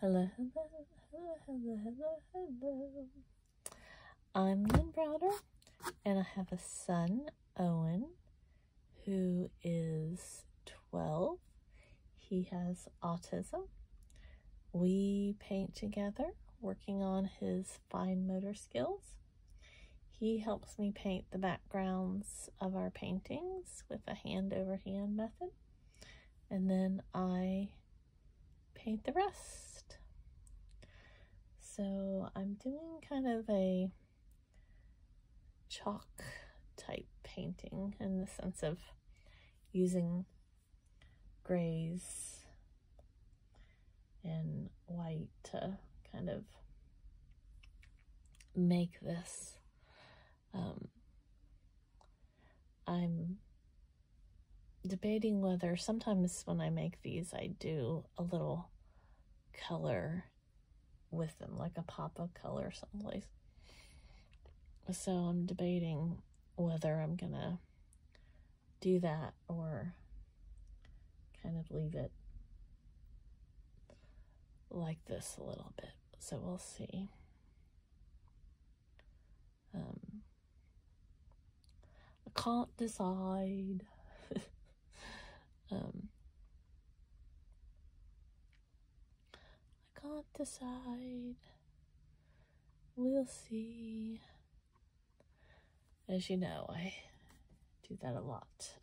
Hello, hello, hello, hello, hello, hello. I'm Lynn Browder, and I have a son, Owen, who is 12. He has autism. We paint together, working on his fine motor skills. He helps me paint the backgrounds of our paintings with a hand-over-hand method, and then I paint the rest. So I'm doing kind of a chalk type painting in the sense of using grays and white to kind of make this. I'm debating whether sometimes when I make these I do a little color with them, like a pop of color someplace. So I'm debating whether I'm gonna do that or kind of leave it like this a little bit. So we'll see. I can't decide. I can't decide. We'll see. As you know, I do that a lot.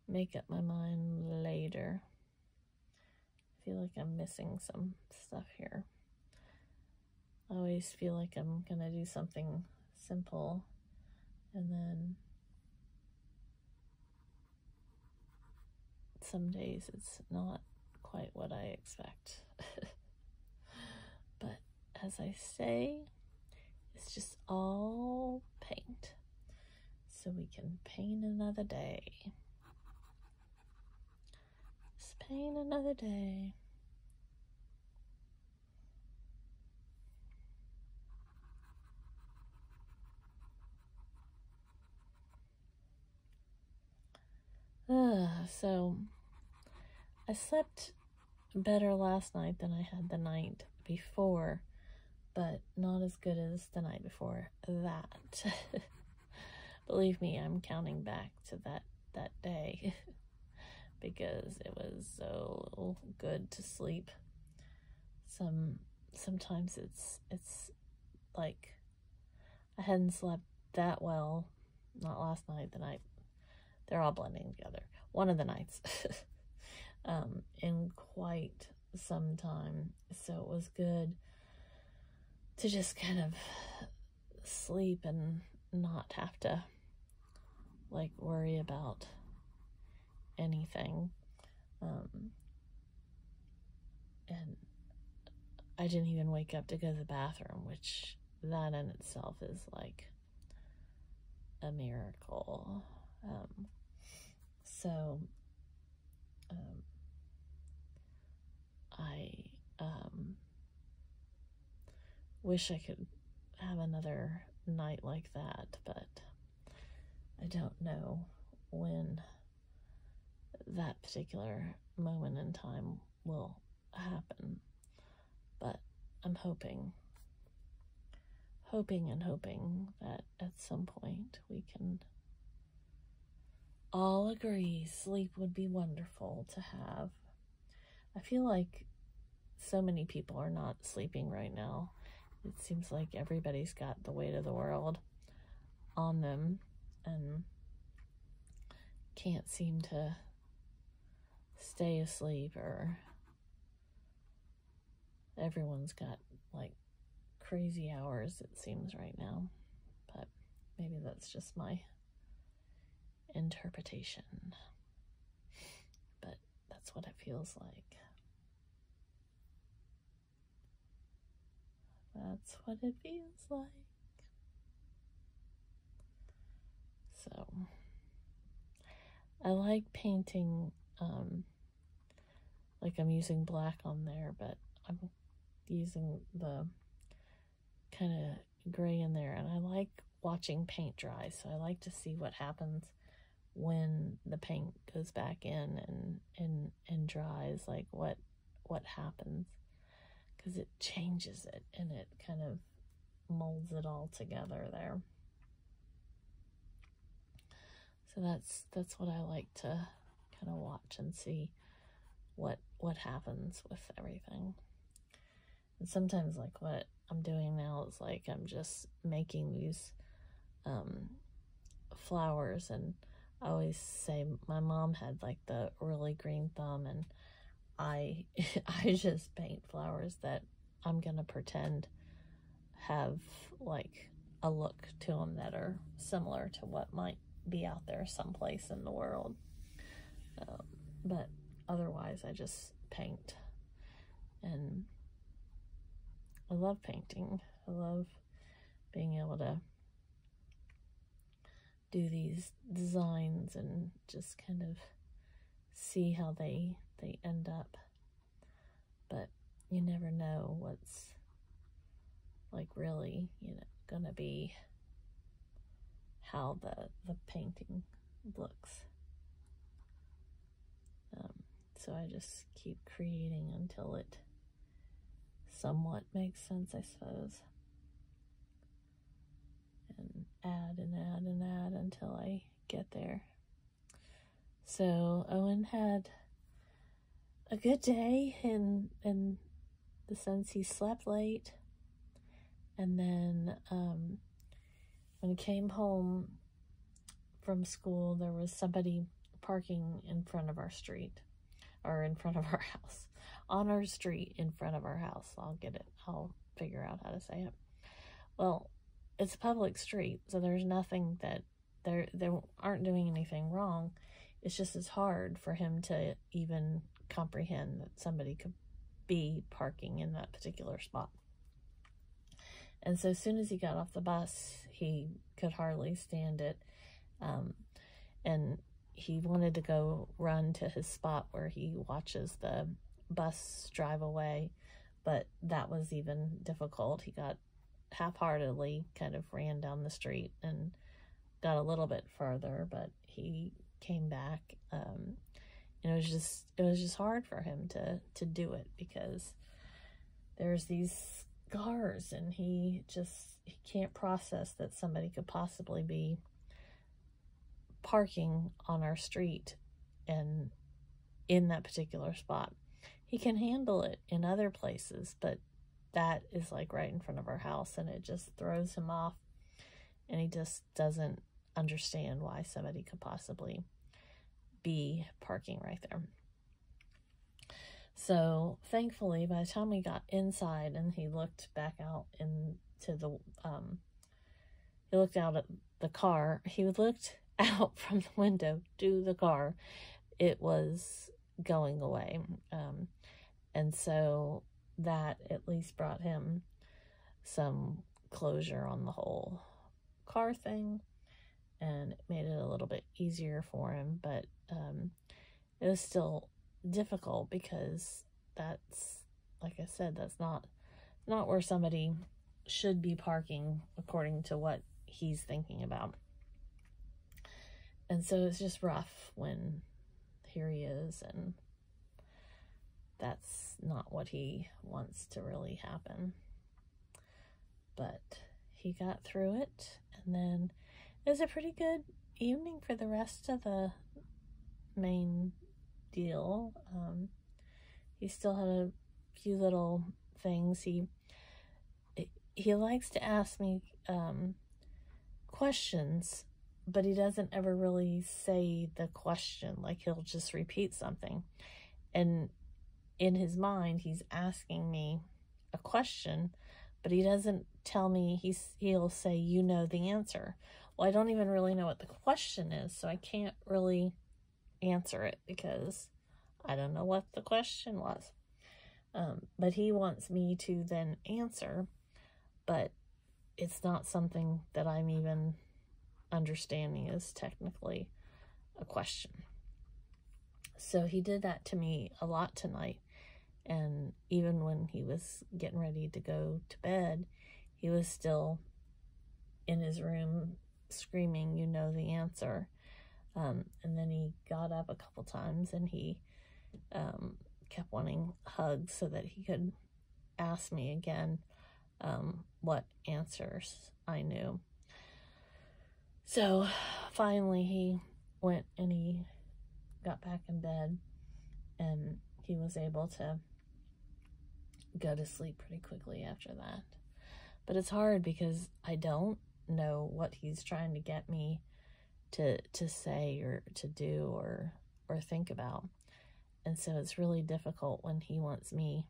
Make up my mind later. I feel like I'm missing some stuff here. I always feel like I'm gonna do something simple, and then some days it's not quite what I expect. But as I say, it's just all paint, so we can paint another day. Just paint another day. So I slept better last night than I had the night before, but not as good as the night before that. Believe me, I'm counting back to that day because it was so good to sleep. Sometimes it's like I hadn't slept that well, not last night, the night. They're all blending together. One of the nights in quite some time. So it was good to just kind of sleep and not have to like worry about anything. And I didn't even wake up to go to the bathroom, which that in itself is like a miracle. So I wish I could have another night like that, but I don't know when that particular moment in time will happen. But I'm hoping that at some point we can all agree sleep would be wonderful to have. I feel like so many people are not sleeping right now. It seems like everybody's got the weight of the world on them and can't seem to stay asleep, or everyone's got like crazy hours, it seems, right now. But maybe that's just my interpretation. But that's what it feels like. That's what it feels like. So I like painting, like I'm using black on there, but I'm using the kind of gray in there, and I like watching paint dry, so I like to see what happens when the paint goes back in and dries, like what what happens, because it changes it and it kind of molds it all together there. So that's what I like to kind of watch and see what happens with everything. And sometimes, like, what I'm doing now is like I'm just making these flowers, and I always say my mom had like the really green thumb, and I just paint flowers that I'm gonna pretend have like a look to them that are similar to what might be out there someplace in the world. But otherwise, I just paint, and I love painting. I love being able to do these designs and just kind of see how they end up. But you never know what's like really, gonna be how the painting looks. So I just keep creating until it somewhat makes sense, I suppose. And add and add and add until I get there. So Owen had a good day in the sense he slept late. And then when he came home from school, there was somebody parking in front of our street, or in front of our house, on our street in front of our house. I'll figure out how to say it. Well, it's a public street, so there's nothing that they aren't doing anything wrong. It's just as hard for him to even comprehend that somebody could be parking in that particular spot. And so as soon as he got off the bus, he could hardly stand it. And he wanted to go run to his spot where he watches the bus drive away, but that was even difficult. He got half-heartedly kind of ran down the street and got a little bit further, but he came back. And it was just hard for him to do it, because there's these cars, and he can't process that somebody could possibly be parking on our street and in that particular spot. He can handle it in other places, but that is like right in front of our house, and it just throws him off, and he just doesn't understand why somebody could possibly be parking right there. So thankfully, by the time we got inside and he looked back out into the he looked out at the car, he looked out from the window to the car, it was going away. And so that at least brought him some closure on the whole car thing, and it made it a little bit easier for him. But it was still difficult, because that's, like I said, that's not where somebody should be parking according to what he's thinking about. And so it's just rough when here he is, and that's not what he wants to really happen. But he got through it, and then it was a pretty good evening for the rest of the main deal. He still had a few little things. He likes to ask me questions, but he doesn't ever really say the question. Like, he'll just repeat something, and in his mind he's asking me a question, but he doesn't tell me. He'll say, "You know the answer." Well, I don't even really know what the question is, so I can't really answer it because I don't know what the question was. But he wants me to then answer, but it's not something that I'm even understanding is technically a question. So he did that to me a lot tonight, and even when he was getting ready to go to bed, he was still in his room screaming, "You know the answer." And then he got up a couple times, and he kept wanting hugs so that he could ask me again what answers I knew. So finally he went and he got back in bed, and he was able to go to sleep pretty quickly after that. But it's hard because I don't know what he's trying to get me to say or to do or think about. And so it's really difficult when he wants me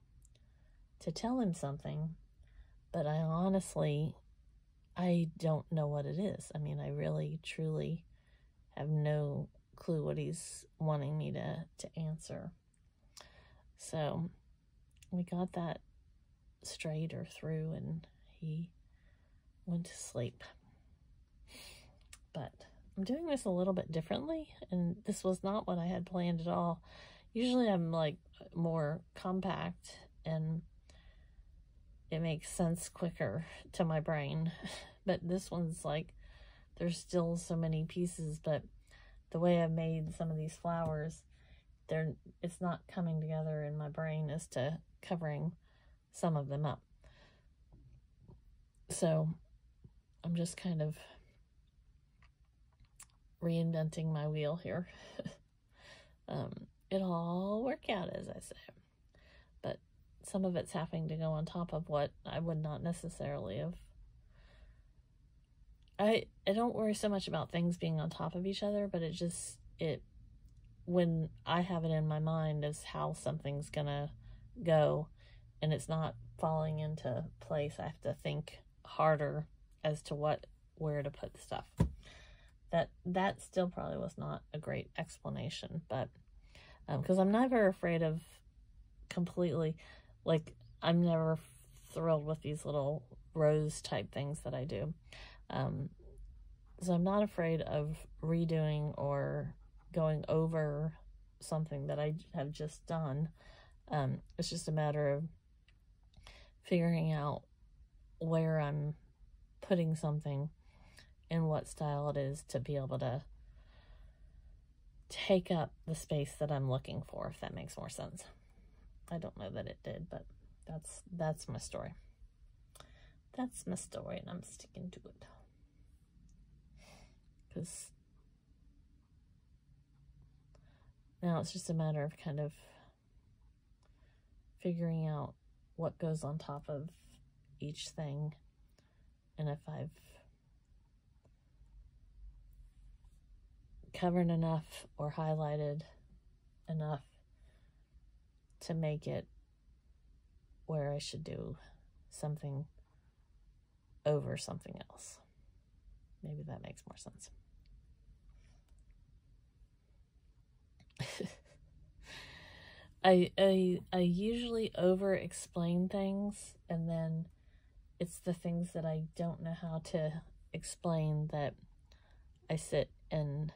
to tell him something, but I don't know what it is. I mean, I really, truly have no clue what he's wanting me to answer. So we got that straight or through, and he went to sleep. But I'm doing this a little bit differently, and this was not what I had planned at all. Usually I'm like more compact and it makes sense quicker to my brain. But this one's like, there's still so many pieces, but the way I've made some of these flowers, it's not coming together in my brain as to covering some of them up. So I'm just kind of reinventing my wheel here. It'll all work out, as I say. But some of it's having to go on top of what I would not necessarily have. I don't worry so much about things being on top of each other, but when I have it in my mind as how something's gonna go and it's not falling into place, I have to think harder as to where to put stuff. That still probably was not a great explanation, but because I'm never afraid of completely, like, I'm never thrilled with these little rose type things that I do. So I'm not afraid of redoing or going over something that I have just done. It's just a matter of figuring out where I'm putting something and what style it is to be able to take up the space that I'm looking for, if that makes more sense. I don't know that it did, but that's my story. That's my story, and I'm sticking to it. Because now it's just a matter of kind of figuring out what goes on top of each thing, and if I've covered enough or highlighted enough to make it where I should do something over something else. Maybe that makes more sense. I usually over explain things, and then it's the things that I don't know how to explain that I sit and,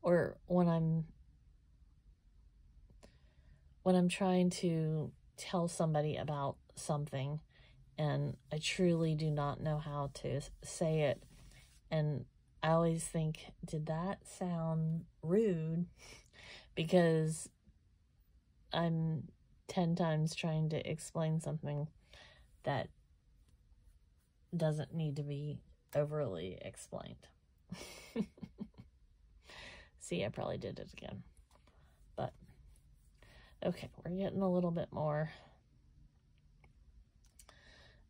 or when I'm trying to tell somebody about something and I truly do not know how to say it, and I always think, did that sound rude? Because I'm 10 times trying to explain something that doesn't need to be overly explained. See, I probably did it again. But, okay, we're getting a little bit more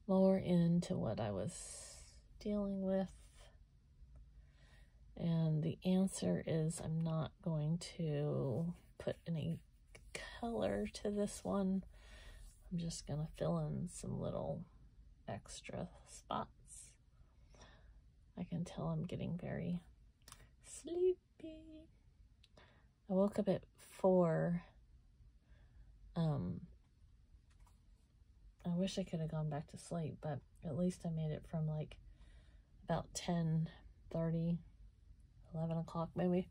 into what I was dealing with. And the answer is I'm not going to put any color to this one. I'm just going to fill in some little extra spots. I can tell I'm getting very sleepy. I woke up at 4. I wish I could have gone back to sleep, but at least I made it from like about 10:30, 11 o'clock maybe,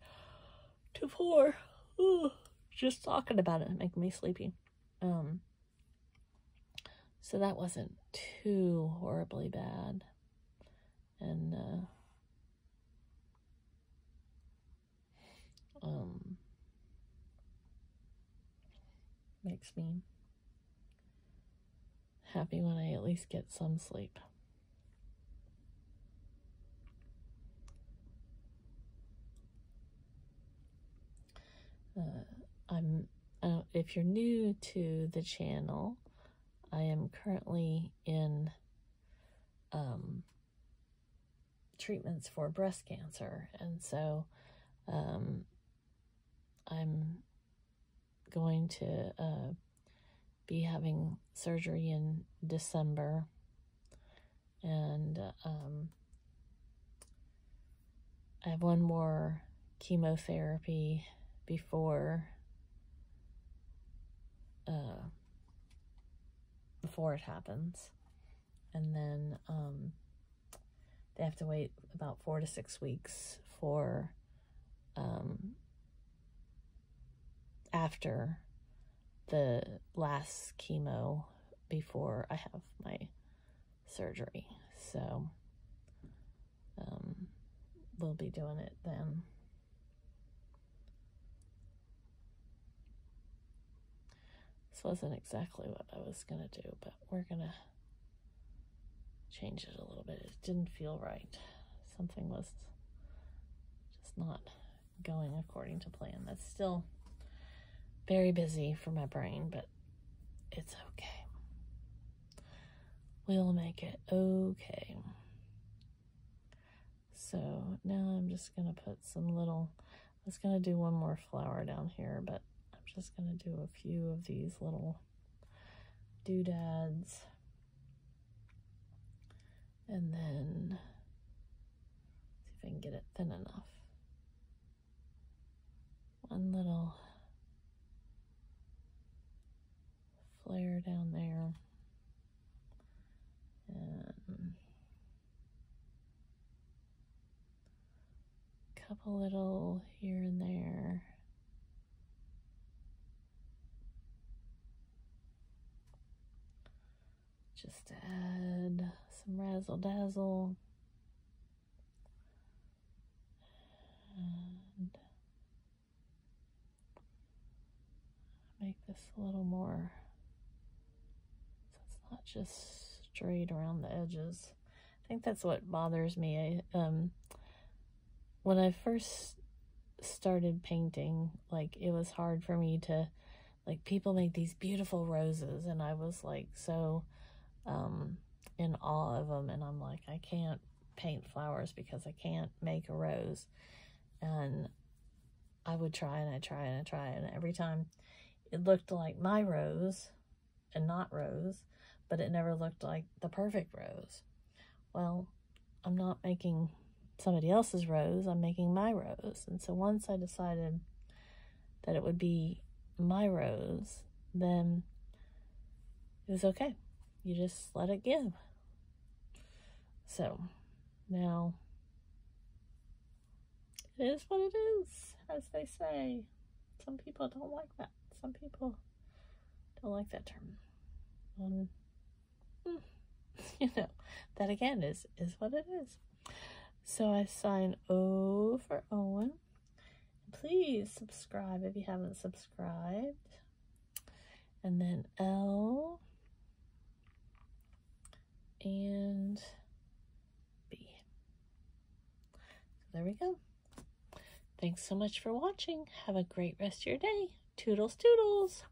to 4. Ooh, just talking about it making me sleepy. So that wasn't too horribly bad. And makes me happy when I at least get some sleep. If you're new to the channel, I am currently in treatments for breast cancer, and so I'm going to be having surgery in December, and I have one more chemotherapy before it happens, and then they have to wait about 4 to 6 weeks for after the last chemo before I have my surgery. So we'll be doing it then. This wasn't exactly what I was going to do, but we're going to change it a little bit. It didn't feel right. Something was just not going according to plan. That's still very busy for my brain, but it's okay. We'll make it okay. So now I'm just going to put some little, I was going to do one more flower down here, but I'm just going to do a few of these little doodads. And then see if I can get it thin enough. One little flare down there. And a couple little here and there. Just to add some razzle dazzle. And make this a little more, so it's not just straight around the edges. I think that's what bothers me. When I first started painting, like, it was hard for me to, like, people make these beautiful roses, and I was like so in awe of them, and I'm like, I can't paint flowers because I can't make a rose. And I would try, and I try, and I try, and every time it looked like my rose and not rose, but it never looked like the perfect rose. Well, I'm not making somebody else's rose, I'm making my rose. And so once I decided that it would be my rose, then it was okay. You just let it give. So now it is what it is, as they say. Some people don't like that. Some people don't like that term. You know, that again is what it is. So I sign O for Owen. Please subscribe if you haven't subscribed. And then L and B. So there we go. Thanks so much for watching. Have a great rest of your day. Toodles, toodles.